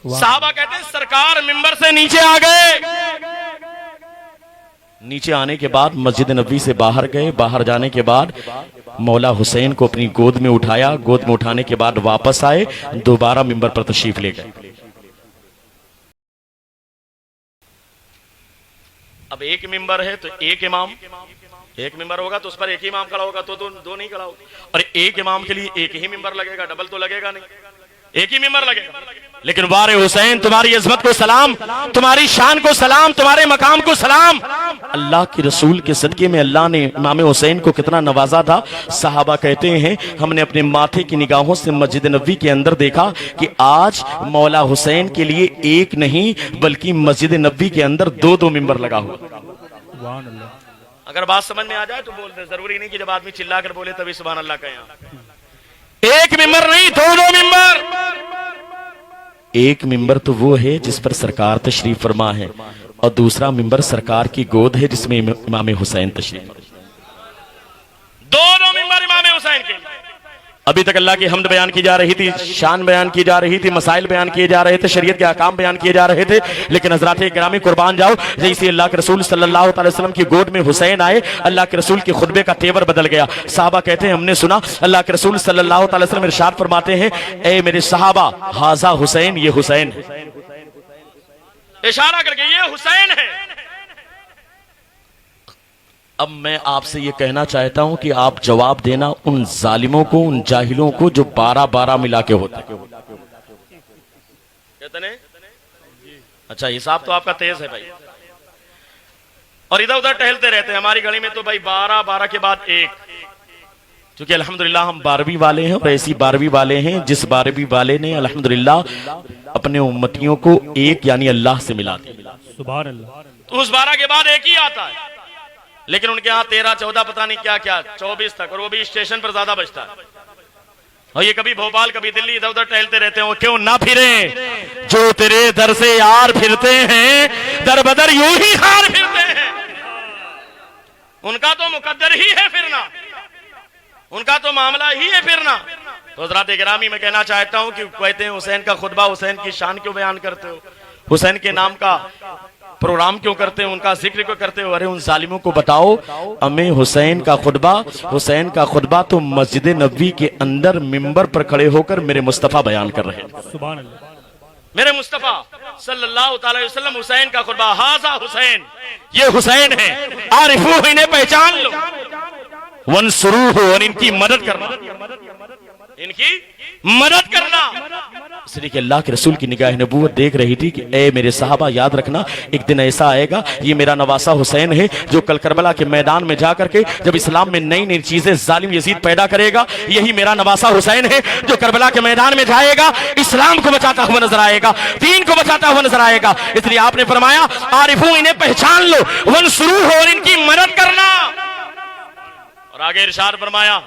साहबा कहते हैं सरकार मिंबर से नीचे आ गए। नीचे आने के बाद मस्जिद नबी से बाहर गए। बाहर जाने के बाद मौला हुसैन को अपनी गोद में उठाया। गोद में उठाने के बाद वापस आए, दोबारा मिंबर पर तशरीफ ले गए। अब एक मिंबर है तो एक इमाम, एक मिंबर होगा तो उस पर एक ही इमाम खड़ा होगा, तो दो नहीं खड़ा होगा। और एक इमाम के लिए एक ही मिंबर लगेगा, डबल तो लगेगा नहीं, एक ही मिंबर लगेगा। लेकिन वारे हुसैन, तुम्हारी इज्जत को सलाम, तुम्हारी शान को सलाम, तुम्हारे मकाम को सलाम। अल्लाह के रसूल के सदके में अल्लाह ने इमाम हुसैन को कितना नवाजा था। साहबा कहते हैं हमने अपने माथे की निगाहों से मस्जिद नबी के अंदर देखा कि आज मौला हुसैन के लिए एक नहीं बल्कि मस्जिद नबी के अंदर दो दो मिंबर लगा हुआ। अगर बात समझ में आ जाए तो बोल दे, जरूरी नहीं कि जब आदमी चिल्ला कर बोले तभी सुभान अल्लाह कहें। एक मिंबर नहीं, दो दो मिंबर। एक मिंबर तो वो है जिस पर सरकार तशरीफ फरमा है, और दूसरा मिंबर सरकार की गोद है जिसमें इमाम हुसैन तशरीफ। दोनों मिंबर इमाम हुसैन के। अभी तक अल्लाह की हम्द बयान की जा रही थी, शान बयान की जा रही थी, मसाइल बयान किए जा रहे थे, शरीयत के अहकाम बयान किए जा रहे थे। लेकिन हजरात गिरामी कुर्बान जाओ, जैसे अल्लाह के रसूल सल्लल्लाहु अलैहि वसल्लम की गोद में हुसैन आए, अल्लाह के रसूल के खुतबे का तेवर बदल गया। साहबा कहते हैं हमने सुना अल्लाह के रसूल सल्लल्लाहु अलैहि वसल्लम इरशाद फरमाते हैं, ए मेरे सहाबा, हाजा हुसैन, ये हुसैन है। इशारा करके ये हुसैन है। अब मैं आपसे ये कहना चाहता हूं कि आप जवाब देना उन जालिमों को, उन जाहिलों को जो 12-12 मिला के होते कितने। अच्छा, हिसाब तो आपका तेज है भाई, और इधर उधर टहलते रहते हैं। हमारी घड़ी में तो भाई 12-12 के बाद एक, क्योंकि अल्हम्दुलिल्लाह हम 12वीं वाले हैं, और ऐसी 12वीं वाले हैं जिस 12वीं वाले ने अल्हम्दुलिल्लाह अपने उम्मतियों को एक यानी अल्लाह से मिला दिया। सुभान अल्लाह। तो उस 12 के बाद एक ही आता है, लेकिन उनके यहाँ 13-14 पता नहीं क्या क्या 24 तक, और वो भी स्टेशन पर ज्यादा बचता है। और ये कभी भोपाल कभी दिल्ली इधर उधर टहलते रहते हैं। वो क्यों ना फिरे जो तेरे दर से यार फिरते हैं, दर बदर यूं ही हार फिरते हैं। उनका तो मुकद्दर ही है फिरना, उनका तो मामला ही है फिरना। तो हज़रात गिरामी मैं कहना चाहता हूं कि कहते हैं हुसैन का खुतबा, हुसैन की शान क्यों बयान करते हो, हुसैन के नाम का प्रोग्राम क्यों करते हो, उनका जिक्र क्यों करते हो। अरे उन जालिमों को बताओ, हमें हुसैन का खुतबा तो मस्जिद नबी के अंदर मिंबर पर खड़े होकर मेरे मुस्तफा बयान कर रहे हैं। सुभान अल्लाह। मेरे मुस्तफा सल्लल्लाहु अलैहि वसल्लम हुसैन का खुतबा, हाजा हुसैन, ये हुसैन है, आरिफू, इन्हें पहचान लो, वंसुरू हो, और इनकी मदद करना, इनकी मदद करना। इसलिए कि अल्लाह के रसूल की निगाह नबूवत देख रही थी कि ए मेरे साहबा, याद रखना एक दिन ऐसा आएगा, ये मेरा नवासा हुसैन है जो कल करबला के मैदान में जाकर के जब इस्लाम में नई नई चीजें जालिम यजीद पैदा करेगा, यही मेरा नवासा हुसैन है जो करबला के मैदान में जाएगा, इस्लाम को बचाता हुआ नजर आएगा, दीन को बचाता हुआ नजर आएगा। इसलिए आपने फरमाया आरिफू, इन्हें पहचान लो, वंसुरू हो, और इनकी मदद करना। और आगे इरशाद फरमाया,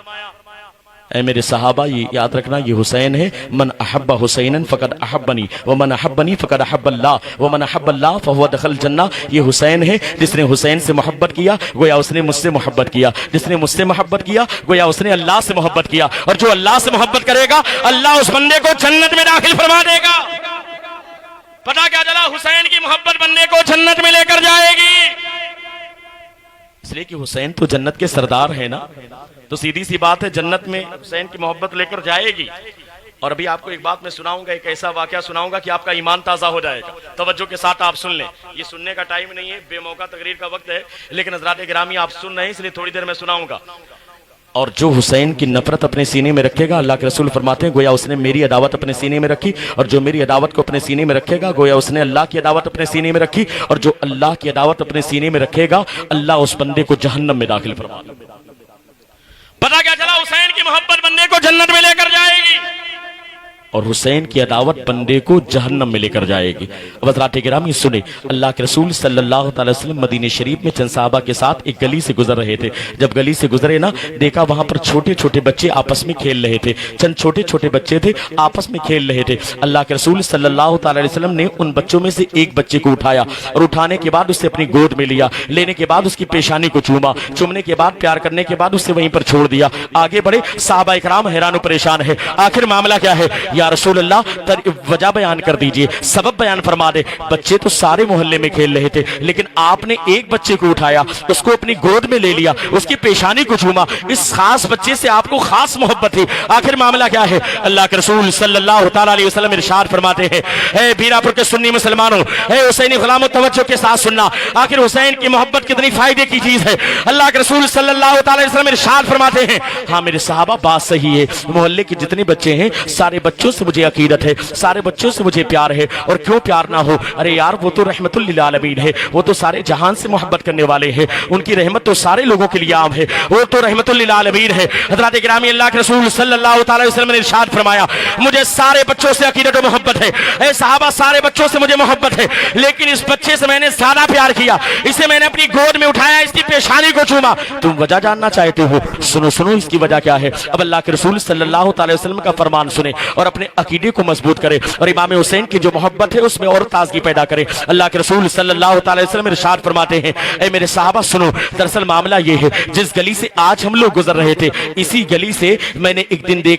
ऐ मेरे सहाबा, ये याद रखना ये हुसैन है। मन अहब्बा हुसैनन फकद अहब्बनी व मन अहब्बनी फकद अहब्बल्लाह व मन अहब्बल्लाह फहुवा दखल जन्ना। ये हुसैन है, जिसने हुसैन से मोहब्बत किया गोया उसने मुझसे मोहब्बत किया, जिसने मुझसे मोहब्बत किया गोया उसने अल्लाह से मोहब्बत किया, और जो अल्लाह से मोहब्बत करेगा अल्लाह उस बंदे को जन्नत में दाखिल फरमा देगा। पता क्या चला, हुसैन की मोहब्बत बंदे को जन्नत में लेकर जाएगी। इसलिए कि हुसैन तो जन्नत के सरदार है ना, तो सीधी सी बात है जन्नत में हुसैन की मोहब्बत लेकर जाएगी। और अभी आपको एक बात मैं सुनाऊंगा, एक ऐसा वाकया सुनाऊंगा कि आपका ईमान ताज़ा हो जाएगा। तवज्जो के साथ आप सुन लें, ये सुनने का टाइम नहीं है, बेमौका तकरीर का वक्त है, लेकिन हज़रात गिरामी आप सुन रहे हैं इसलिए थोड़ी देर में सुनाऊंगा। और जो हुसैन की नफरत अपने सीने में रखेगा, अल्लाह के रसूल फरमाते हैं गोया उसने मेरी अदावत अपने सीने में रखी, और जो मेरी अदावत को अपने सीने में रखेगा गोया उसने अल्लाह की अदावत अपने सीने में रखी, और जो अल्लाह की अदावत अपने सीने में रखेगा अल्लाह उस बंदे को जहन्नम में दाखिल फरमा देगा। पता क्या चला, हुसैन की मोहब्बत बंदे को जन्नत में लेकर जाएगी, और हुसैन की अदावत बंदे को जहन्नम में लेकर जाएगी। अब हज़रात गिरामी सुने, अल्लाह के रसूल सल्लल्लाहु अलैहि वसल्लम मदीने शरीफ में चंद साहबा के साथ एक गली से गुजर रहे थे। जब गली से गुजरे ना, देखा वहां पर छोटे छोटे बच्चे आपस में खेल रहे थे। चंद छोटे छोटे बच्चे थे, आपस में खेल रहे थे। अल्लाह के रसूल सल्लल्लाहु अलैहि वसल्लम ने उन बच्चों में से एक बच्चे को उठाया, और उठाने के बाद उससे अपनी गोद में लिया, लेने के बाद उसकी पेशानी को चूमा, चूमने के बाद प्यार करने के बाद उससे वहीं पर छोड़ दिया। आगे बढ़े, साहबा इकराम हैरान परेशान है, आखिर मामला क्या है। या रसूल अल्लाह वजह बयान कर दीजिए, सबब बयान फरमा दे। बच्चे तो सारे मोहल्ले में खेल रहे थे, लेकिन आपने एक बच्चे को उठाया, उसको अपनी गोद में ले लिया, उसकी पेशानी को चूमा। इस खास बच्चे से आपको खास मोहब्बत थी। आखिर मामला क्या है? अल्लाह के रसूल सल्लल्लाहु ताला अलैहि वसल्लम इरशाद फरमाते हैं, ए बीरापुर के सुन्नी मुसलमानों, ए हुसैनी गुलामों, तवज्जो के साथ सुनना। आखिर हुसैन की मोहब्बत कितनी फायदे की चीज है। अल्लाह के रसूल सल्लल्लाहु ताला अलैहि वसल्लम इरशाद फरमाते हैं, हाँ मेरे सहाबा, बात सही है, मोहल्ले के जितने बच्चे हैं सारे बच्चों से मुझे अकीदत है, सारे बच्चों से मुझे प्यार है। और क्यों प्यार ना हो? अरे यार, वो तो रहमतुल लिल आलमीन है, वो तो सारे जहान से मोहब्बत करने वाले हैं, उनकी रहमत तो सारे लोगों के लिए आम है, वो तो रहमतुल लिल आलमीन है। हज़रत गिरामी अल्लाह के रसूल सल्लल्लाहु ताला अलैहि वसल्लम ने इरशाद फरमाया, मुझे सारे बच्चों से अकीदत और मोहब्बत है। ए सहाबा, सारे बच्चों से मुझे मोहब्बत है, लेकिन इस बच्चे से मैंने ज्यादा प्यार किया, इसे मैंने अपनी गोद में उठाया, इसकी पेशानी को चूमा। तुम वजह जानना चाहते हो? सुनो सुनो, इसकी वजह क्या है। अब अल्लाह के रसूल सल्लल्लाहु अलैहि वसल्लम का फरमान सुने और अपने अकीदे को मजबूत करे, और इमाम हुसैन की जो मोहब्बत है उसमें और ताजगी पैदा करे। अल्लाह के रसूल सल्लल्लाहु अलैहि वसल्लम इरशाद फरमाते हैं, ए मेरे सहाबा सुनो, दरअसल मामला ये है, जिस गली से आज हम लोग गुजर रहे थे, इसी गली से मैंने एक दिन देखा